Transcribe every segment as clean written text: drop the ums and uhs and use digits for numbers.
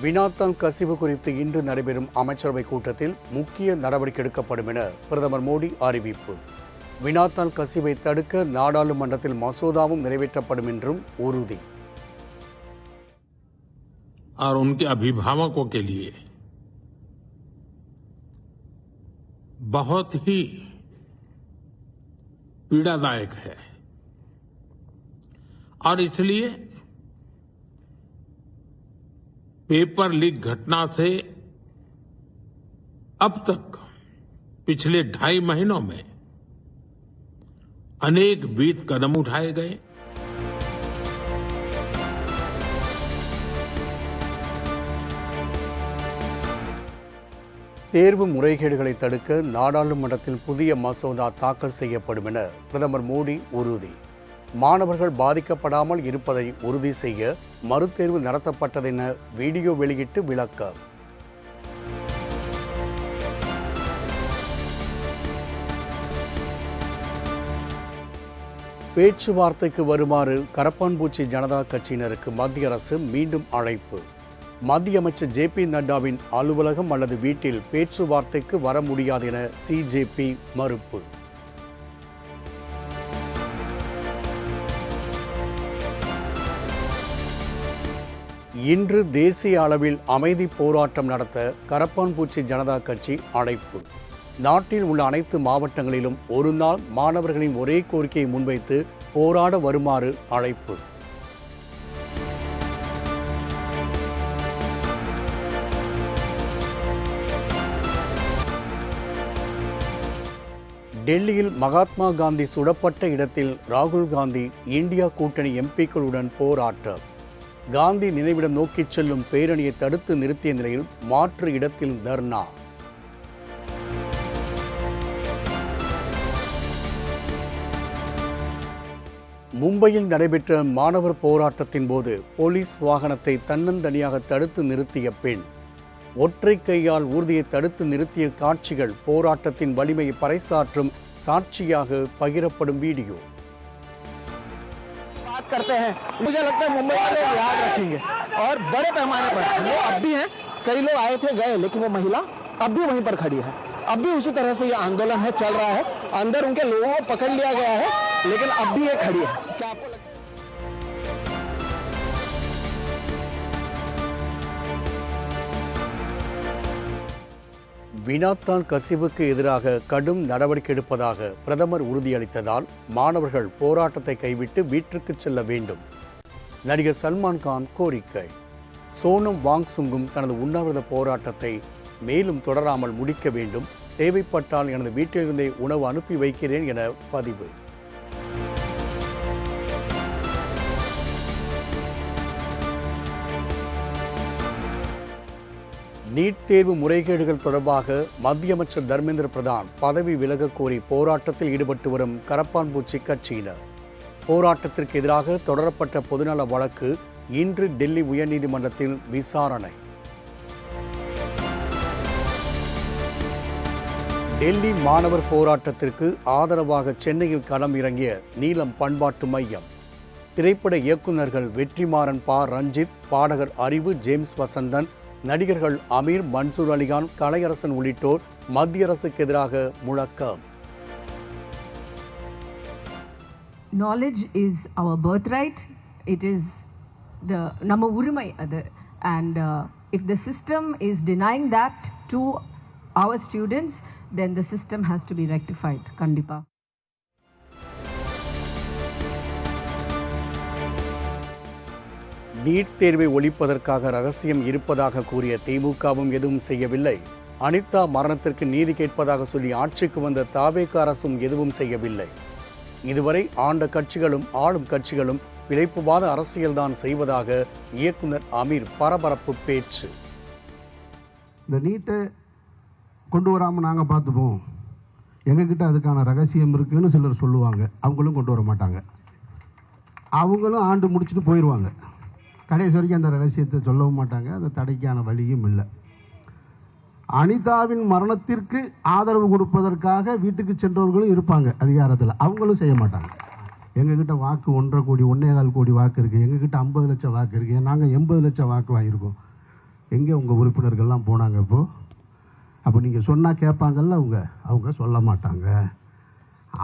வினாத்தாள் கசிவு குறித்து இன்று நடைபெறும் அமைச்சரவை கூட்டத்தில் முக்கிய நடவடிக்கை எடுக்கப்படும் என பிரதமர் மோடி அறிவிப்பு. வினாத்தாள் கசிவை தடுக்க நாடாளுமன்றத்தில் மசோதாவும் நிறைவேற்றப்படும் என்றும் உறுதி. और उनके अभिभावकों के लिए बहुत ही पीड़ादायक है और इसलिए पेपर लीक घटना से अब तक पिछले 2.5 महीनों में अनेक विध कदम उठाए गए. தேர்வு முறைகேடுகளை தடுக்க நாடாளுமன்றத்தில் புதிய மசோதா தாக்கல் செய்யப்படும் என பிரதமர் மோடி உறுதி. மாணவர்கள் பாதிக்கப்படாமல் இருப்பதை உறுதி செய்ய மறுதேர்வு நடத்தப்பட்டதென வீடியோ வெளியிட்டு விளக்கம். பேச்சுவார்த்தைக்கு வருமாறு கரப்பான்பூச்சி ஜனதா கட்சியினருக்கு மத்திய அரசு மீண்டும் அழைப்பு. மத்திய அமைச்சர் ஜே.பி. நட்டாவின் அலுவலகம் அல்லது வீட்டில் பேச்சுவார்த்தைக்கு வர முடியாது என சிஜேபி மறுப்பு. இன்று தேசிய அளவில் அமைதி போராட்டம் நடத்த கரப்பான்பூச்சி ஜனதா கட்சி அழைப்பு. நாட்டில் உள்ள அனைத்து மாவட்டங்களிலும் ஒரு நாள் மாணவர்களின் ஒரே கோரிக்கையை முன்வைத்து போராட வருமாறு அழைப்பு. டெல்லியில் மகாத்மா காந்தி சுடப்பட்ட இடத்தில் ராகுல் காந்தி இந்தியா கூட்டணி எம்பிக்களுடன் போராட்டம். காந்தி நினைவிடம் நோக்கிச் செல்லும் பேரணியை தடுத்து நிறுத்திய நிலையில் மாற்று இடத்தில் தர்ணா. மும்பையில் நடைபெற்ற மாணவர் போராட்டத்தின் போது போலீஸ் வாகனத்தை தன்னந்தனியாக தடுத்து நிறுத்திய பெண். ஒற்றை கையால் ஊர்தியை தடுத்து நிறுத்திய காட்சிகள் போராட்டத்தின் வலிமையை பறைசாற்றும் சாட்சியாக பகிரப்படும் வீடியோ. बात करते हैं, मुझे लगता है मुंबई वाले याद रखेंगे और बड़े पैमाने पर वो अब भी हैं. कई लोग आए थे गए, लेकिन वो महिला अब भी वहीं पर खड़ी है. अब भी उसी तरह से ये आंदोलन है, चल रहा है. अंदर उनके लोगों को पकड़ लिया गया है, लेकिन अब भी ये खड़ी है. क्या आपको लगता है? வினாத்தாள் கசிவுக்கு எதிராக கடும் நடவடிக்கை எடுப்பதாக பிரதமர் உறுதியளித்ததால் மாணவர்கள் போராட்டத்தை கைவிட்டு வீட்டிற்கு செல்ல வேண்டும். நடிகர் சல்மான் கான் கோரிக்கை. சோனம் வாங்சுக்கும் தனது உண்ணாவிரத போராட்டத்தை மேலும் தொடராமல் முடிக்க வேண்டும். தேவைப்பட்டால் எனது வீட்டிலிருந்தே உணவு அனுப்பி வைக்கிறேன் என பதிவு. நீட் தேர்வு முறைகேடுகள் தொடர்பாக மத்திய அமைச்சர் தர்மேந்திர பிரதான் பதவி விலக கோரி போராட்டத்தில் ஈடுபட்டு வரும் கரப்பான்பூச்சி கட்சியினர். போராட்டத்திற்கு எதிராக தொடரப்பட்ட பொதுநல வழக்கு இன்று டெல்லி உயர்நீதிமன்றத்தில் விசாரணை. டெல்லி மாணவர் போராட்டத்திற்கு ஆதரவாக சென்னையில் களம் இறங்கிய நீலம் பண்பாட்டு மையம். திரைப்பட இயக்குநர்கள் வெற்றிமாறன், பா. ரஞ்சித், பாடகர் அறிவு, ஜேம்ஸ் வசந்தன், நடிகர்கள் அமீர், மன்சூர் அலிகான், கலையரசன் உள்ளிட்டோர் மத்திய அரசுக்கு எதிராக முழக்கம். Knowledge is our birthright. It is the நம்ம உரிமை அது. And if the system is denying that to our students, then the system has to be rectified. கண்டிப்பா. நீட் தேர்வை ஒழிப்பதற்காக ரகசியம் இருப்பதாக கூறிய திமுகவும் எதுவும் செய்யவில்லை. அனிதா மரணத்திற்கு நீதி கேட்பதாக சொல்லி ஆட்சிக்கு வந்த தவேக அரசும் எதுவும் செய்யவில்லை. இதுவரை ஆண்ட கட்சிகளும் ஆளும் கட்சிகளும் பிழைப்புவாத அரசியல்தான் செய்வதாக இயக்குனர் அமீர் பரபரப்பு பேச்சு. இந்த நீட்டை கொண்டு வராமல் நாங்கள் பார்த்துப்போம், எங்ககிட்ட அதுக்கான ரகசியம் இருக்குன்னு சிலர் சொல்லுவாங்க. அவங்களும் கொண்டு வர மாட்டாங்க. அவங்களும் ஆண்டு முடிச்சுட்டு போயிடுவாங்க. கடைசி வரைக்கும் அந்த ரகசியத்தை சொல்லவும் மாட்டாங்க. அந்த தடைக்கான வழியும் இல்லை. அனிதாவின் மரணத்திற்கு ஆதரவு கொடுப்பதற்காக வீட்டுக்கு சென்றவர்களும் இருப்பாங்க அதிகாரத்தில். அவங்களும் செய்ய மாட்டாங்க. எங்ககிட்ட வாக்கு 1.25 கோடி 1.25 கோடி வாக்கு இருக்குது, எங்ககிட்ட 50 லட்சம் வாக்கு இருக்குது, நாங்கள் 80 லட்சம் வாக்கு வாங்கியிருக்கோம். எங்கே உங்கள் உறுப்பினர்கள்லாம் போனாங்க இப்போது? அப்போ நீங்கள் சொன்னால் கேட்பாங்கல்ல, அவங்க சொல்ல மாட்டாங்க.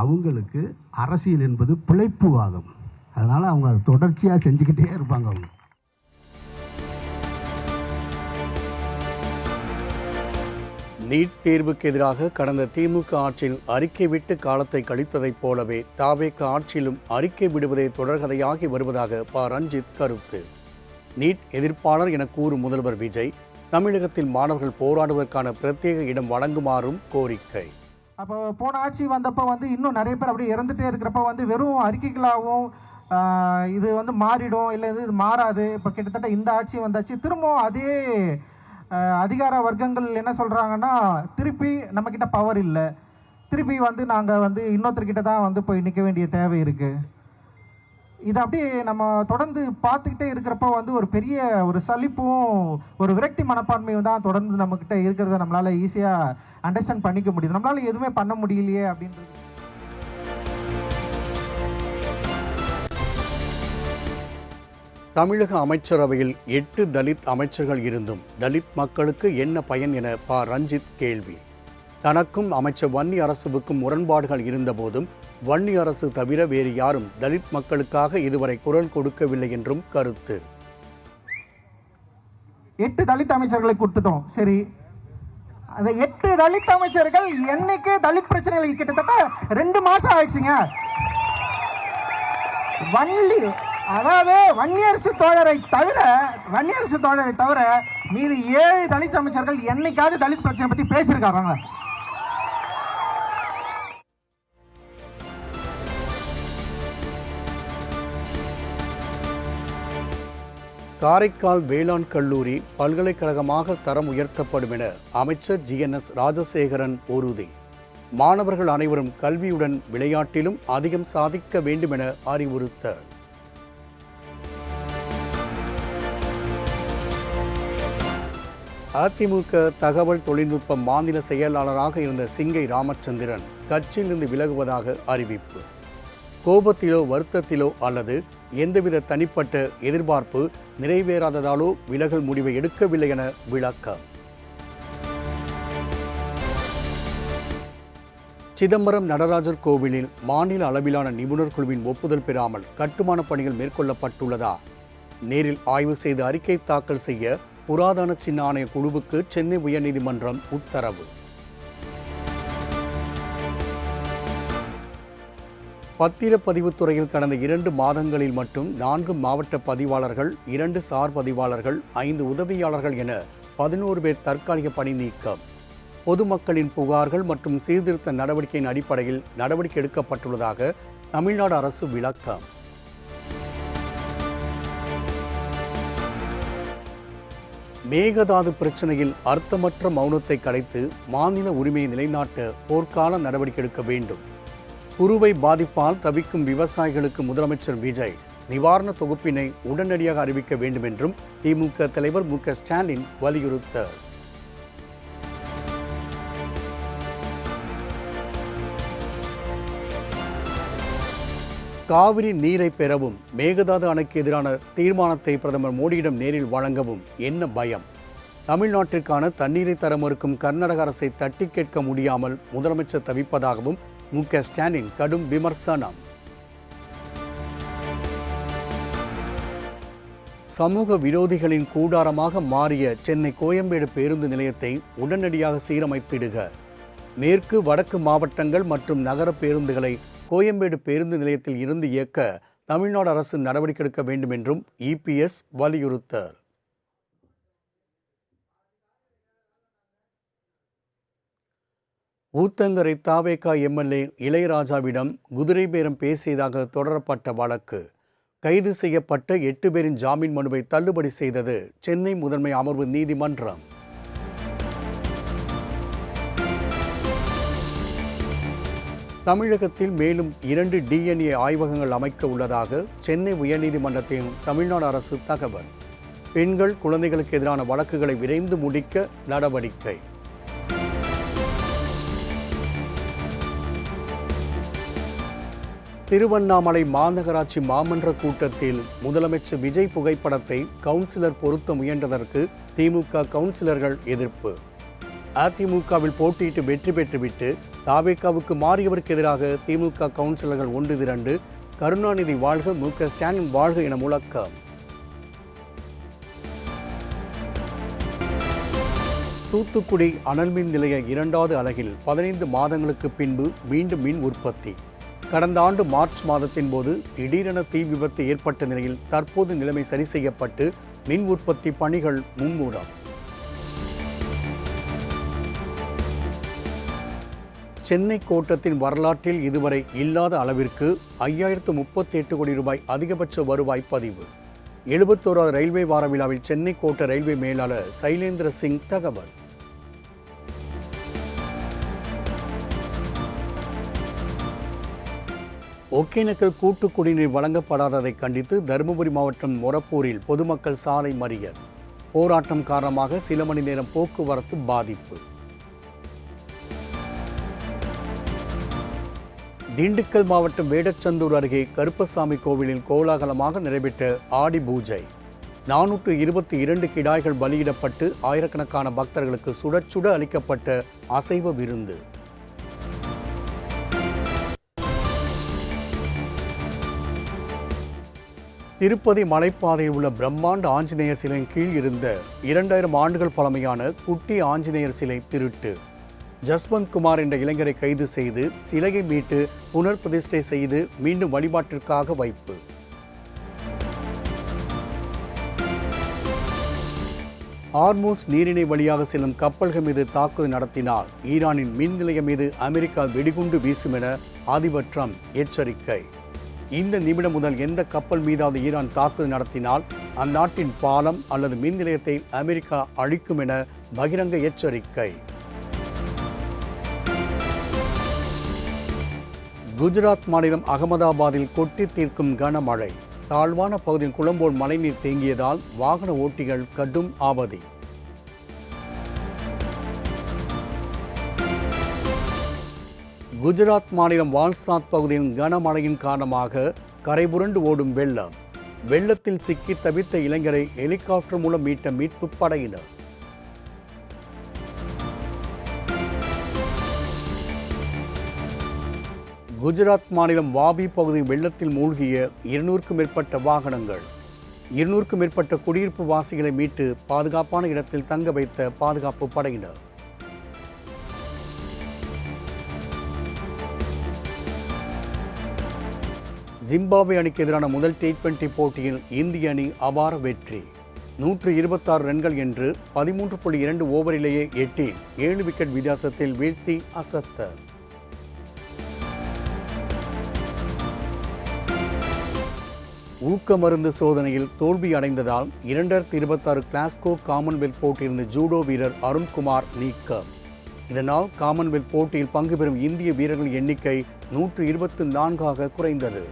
அவங்களுக்கு அரசியல் என்பது பிழைப்புவாதம். அதனால் அவங்க அதை தொடர்ச்சியாக செஞ்சுக்கிட்டே இருப்பாங்க. அவங்க நீட் தேர்வுக்கு எதிராக கடந்த திமுக ஆட்சியில் அறிக்கை விட்டு காலத்தை கழித்ததைப் போலவே தாவேக ஆட்சியிலும் அறிக்கை விடுவதே தொடர்கதையாகி வருவதாக ரஞ்சித் கருத்து. நீட் எதிர்ப்பாளர் என கூறும் முதல்வர் விஜய் தமிழகத்தில் மாணவர்கள் போராடுவதற்கான பிரத்யேக இடம் வழங்குமாறும் கோரிக்கை. அப்போ போன ஆட்சி வந்தப்போ இன்னும் நிறைய பேர் அப்படியே இறந்துட்டே இருக்கிறப்ப வெறும் அறிக்கைகளாகவும் இது மாறிடும், இல்லை இது மாறாது. இப்போ கிட்டத்தட்ட இந்த ஆட்சி வந்தாச்சு, திரும்பவும் அதே அதிகார வர்க்கங்கள் என்ன சொல்கிறாங்கன்னா, திருப்பி நம்மக்கிட்ட பவர் இல்லை, திருப்பி நாங்கள் இன்னொருத்தர்கிட்ட தான் போய் நிற்க வேண்டிய தேவை இருக்குது. இது அப்படியே நம்ம தொடர்ந்து பார்த்துக்கிட்டே இருக்கிறப்ப ஒரு பெரிய ஒரு சலிப்பும் ஒரு விரக்தி மனப்பான்மையும் தான் தொடர்ந்து நம்மக்கிட்ட இருக்கிறத நம்மளால் ஈஸியாக அண்டர்ஸ்டாண்ட் பண்ணிக்க முடியுது. நம்மளால் எதுவுமே பண்ண முடியலையே அப்படின்றது. தமிழக அமைச்சரவையில் 8 தலித் அமைச்சர்கள் இருந்தும் தலித் மக்களுக்கு என்ன பயன் என ரஞ்சித் கேள்வி. தனக்கும் அமைச்சர் வன்னி அரசுவுக்கும் முரண்பாடுகள் இருந்தபோதும் வன்னி அரசு தவிர வேறு யாரும் தலித் மக்களுக்காக இதுவரை குரல் கொடுக்கவில்லை என்றும் கருத்து. 8 தலித் அமைச்சர்களை கொடுத்துட்டோம், சரி. அந்த 8 தலித் அமைச்சர்கள் என்னைக்கு தலித் பிரச்சனைகள் கிட்டத்தட்ட 2 மாசம் ஆயிடுச்சுங்க. வன்னியரசு தோழரை தவிர மீது 7 தலித் அமைச்சர்கள் என்னைக்காவது தலித் பிரச்சனை பத்தி பேசியிருக்காங்க? காரைக்கால் வேளாண் கல்லூரி பல்கலைக்கழகமாக தரம் உயர்த்தப்படும் என அமைச்சர் GNS ராஜசேகரன் உறுதி. மாணவர்கள் அனைவரும் கல்வியுடன் விளையாட்டிலும் அதிகம் சாதிக்க வேண்டும் என அறிவுறுத்தல். அதிமுக தகவல் தொழில்நுட்ப மாநில செயலாளராக இருந்த சிங்கை ராமச்சந்திரன் கட்சியிலிருந்து விலகுவதாக அறிவிப்பு. கோபத்திலோ வருத்தத்திலோ அல்லது எந்தவித தனிப்பட்ட எதிர்பார்ப்பு நிறைவேறாததாலோ விலகல் முடிவை எடுக்கவில்லை என விளக்கம். சிதம்பரம் நடராஜர் கோவிலில் மாநில அளவிலான நிபுணர் குழுவின் ஒப்புதல் பெறாமல் கட்டுமான பணிகள் மேற்கொள்ளப்பட்டுள்ளதா? நேரில் ஆய்வு செய்து அறிக்கை தாக்கல் செய்ய புராதன சின்ன ஆணைய குழுவுக்கு சென்னை உயர்நீதிமன்றம் உத்தரவு. பத்திரப்பதிவுத்துறையில் கடந்த 2 மாதங்களில் மட்டும் 4 மாவட்ட பதிவாளர்கள், 2 சார் பதிவாளர்கள், 5 உதவியாளர்கள் என 11 பேர் தற்காலிக பணி நீக்கம். பொதுமக்களின் புகார்கள் மற்றும் சீர்திருத்த நடவடிக்கையின் அடிப்படையில் நடவடிக்கை எடுக்கப்பட்டுள்ளதாக தமிழ்நாடு அரசு விளக்கம். மேகதாது பிரச்சனையில் அர்த்தமற்ற மௌனத்தை கலைத்து மாநில உரிமையை நிலைநாட்ட போர்க்கால நடவடிக்கை எடுக்க வேண்டும். குறுவை பாதிப்பால் தவிக்கும் விவசாயிகளுக்கு முதலமைச்சர் விஜய் நிவாரண தொகுப்பினை உடனடியாக அறிவிக்க வேண்டும் என்றும் திமுக தலைவர் மு க ஸ்டாலின் வலியுறுத்தார். காவிரி நீரை பெறவும் மேகதாது அணைக்கு எதிரான தீர்மானத்தை பிரதமர் மோடியிடம் நேரில் வழங்கவும் என்ன பயம்? தமிழ்நாட்டிற்கான தண்ணீரை தர மறுக்கும் கர்நாடக அரசை தட்டி கேட்க முடியாமல் முதலமைச்சர் தவிப்பதாகவும் மு க ஸ்டாலின் கடும் விமர்சனம். சமூக விரோதிகளின் கூடாரமாக மாறிய சென்னை கோயம்பேடு பேருந்து நிலையத்தை உடனடியாக சீரமைத்திடுக. மேற்கு வடக்கு மாவட்டங்கள் மற்றும் நகர பேருந்துகளை கோயம்பேடு பேருந்து நிலையத்தில் இருந்து இயக்க தமிழ்நாடு அரசு நடவடிக்கை எடுக்க வேண்டும் என்றும் EPS வலியுறுத்தல். ஊத்தங்கரை தாவேகா MLA இளையராஜாவிடம் குதிரை பேரம் பேசியதாக தொடரப்பட்ட வழக்கு. கைது செய்யப்பட்ட 8 பேரின் ஜாமீன் மனுவை தள்ளுபடி செய்தது சென்னை முதன்மை அமர்வு நீதிமன்றம். தமிழகத்தில் மேலும் 2 DNA ஆய்வகங்கள் அமைக்க உள்ளதாக சென்னை உயர்நீதிமன்றத்தின் தமிழ்நாடு அரசு தகவல். பெண்கள், குழந்தைகளுக்கு எதிரான வழக்குகளை விரைந்து முடிக்க நடவடிக்கை. திருவண்ணாமலை மாநகராட்சி மாமன்ற கூட்டத்தில் முதலமைச்சர் விஜய் புகைப்படத்தை கவுன்சிலர் பொருத்த முயன்றதற்கு திமுக கவுன்சிலர்கள் எதிர்ப்பு. அதிமுகவில் போட்டியிட்டு வெற்றி பெற்றுவிட்டு தாவேகாவுக்கு மாறியவருக்கு எதிராக திமுக கவுன்சிலர்கள் ஒன்று திரண்டு கருணாநிதி வாழ்க, மு.க. ஸ்டாலின் வாழ்க என முழக்கம். தூத்துக்குடி அனல் மின் நிலைய 2வது அலகில் 15 மாதங்களுக்கு பின்பு மீண்டும் மின் உற்பத்தி. கடந்த ஆண்டு மார்ச் மாதத்தின் போது திடீரென தீ விபத்து ஏற்பட்ட நிலையில் தற்போது நிலைமை சரி செய்யப்பட்டு மின் உற்பத்தி பணிகள் மும்முரம். சென்னை கோட்டத்தின் வரலாற்றில் இதுவரை இல்லாத அளவிற்கு 5038 கோடி ரூபாய் அதிகபட்ச வருவாய் பதிவு. 71வது ரயில்வே வார விழாவில் சென்னை கோட்ட ரயில்வே மேலாளர் சைலேந்திர சிங் தகவல். ஒகேனக்கல் கூட்டு குடிநீர் வழங்கப்படாததை கண்டித்து தருமபுரி மாவட்டம் மொரப்பூரில் பொதுமக்கள் சாலை மறியல். போராட்டம் காரணமாக சில மணி நேரம் போக்குவரத்து பாதிப்பு. திண்டுக்கல் மாவட்டம் வேடச்சந்தூர் அருகே கருப்பசாமி கோவிலில் கோலாகலமாக நடைபெற்ற ஆடி பூஜை. 422 கிடாய்கள் பலியிடப்பட்டு ஆயிரக்கணக்கான பக்தர்களுக்கு சுட சுட அளிக்கப்பட்ட அசைவ விருந்து. திருப்பதி மலைப்பாதையில் உள்ள பிரம்மாண்ட ஆஞ்சநேயர் சிலையின் கீழ் இருந்த 2000 ஆண்டுகள் பழமையான குட்டி ஆஞ்சநேயர் சிலை திருட்டு. ஜஸ்வந்த் குமார் என்ற இளைஞரை கைது செய்து சிலையை மீட்டு புனர் பிரதிஷ்டை செய்து மீண்டும் வழிபாட்டிற்காக வைப்பு. ஹார்மூஸ் நீரிணை வழியாக செல்லும் கப்பல்கள் மீது தாக்குதல் நடத்தினால் ஈரானின் மின் நிலையம் மீது அமெரிக்கா வெடிகுண்டு வீசும் என அதிபர் ட்ரம்ப் எச்சரிக்கை. இந்த நிமிடம் முதல் எந்த கப்பல் மீதாவது ஈரான் தாக்குதல் நடத்தினால் அந்நாட்டின் பாலம் அல்லது மின் நிலையத்தை அமெரிக்கா அழிக்கும் என பகிரங்க எச்சரிக்கை. குஜராத் மாநிலம் அகமதாபாத்தில் கொட்டி தீர்க்கும் கனமழை. தாழ்வான பகுதியில் குளம்போல் மழைநீர் தேங்கியதால் வாகன ஓட்டிகள் கடும் ஆபத்து. குஜராத் மாநிலம் வால்சாத் பகுதியில் கனமழையின் காரணமாக கரைபுரண்டு ஓடும் வெள்ளம். வெள்ளத்தில் சிக்கி தவித்த இளைஞரை ஹெலிகாப்டர் மூலம் மீட்ட மீட்பு படையினர். குஜராத் மாநிலம் வாபி பகுதி வெள்ளத்தில் மூழ்கிய 200க்கும் மேற்பட்ட வாகனங்கள். 200க்கும் மேற்பட்ட குடியிருப்பு வாசிகளை மீட்டு பாதுகாப்பான இடத்தில் தங்க வைத்த பாதுகாப்பு படையினர். ஜிம்பாப்வே அணிக்கு எதிரான முதல் T20 போட்டியில் இந்திய அணி அபார வெற்றி. 126 ரன்கள் என்று 13.2 ஓவரிலேயே 7 விக்கெட் வித்தியாசத்தில் வீழ்த்தி அசத்தல். ஊக்க மருந்து சோதனையில் தோல்வி அடைந்ததால் 2026 கிளாஸ்கோ காமன்வெல்த் போட்டியிலிருந்து ஜூடோ வீரர் அருண்குமார் நீக்கம். இதனால் காமன்வெல்த் போட்டியில் பங்கு பெறும் இந்திய வீரர்களின் எண்ணிக்கை 124ஆக குறைந்தது.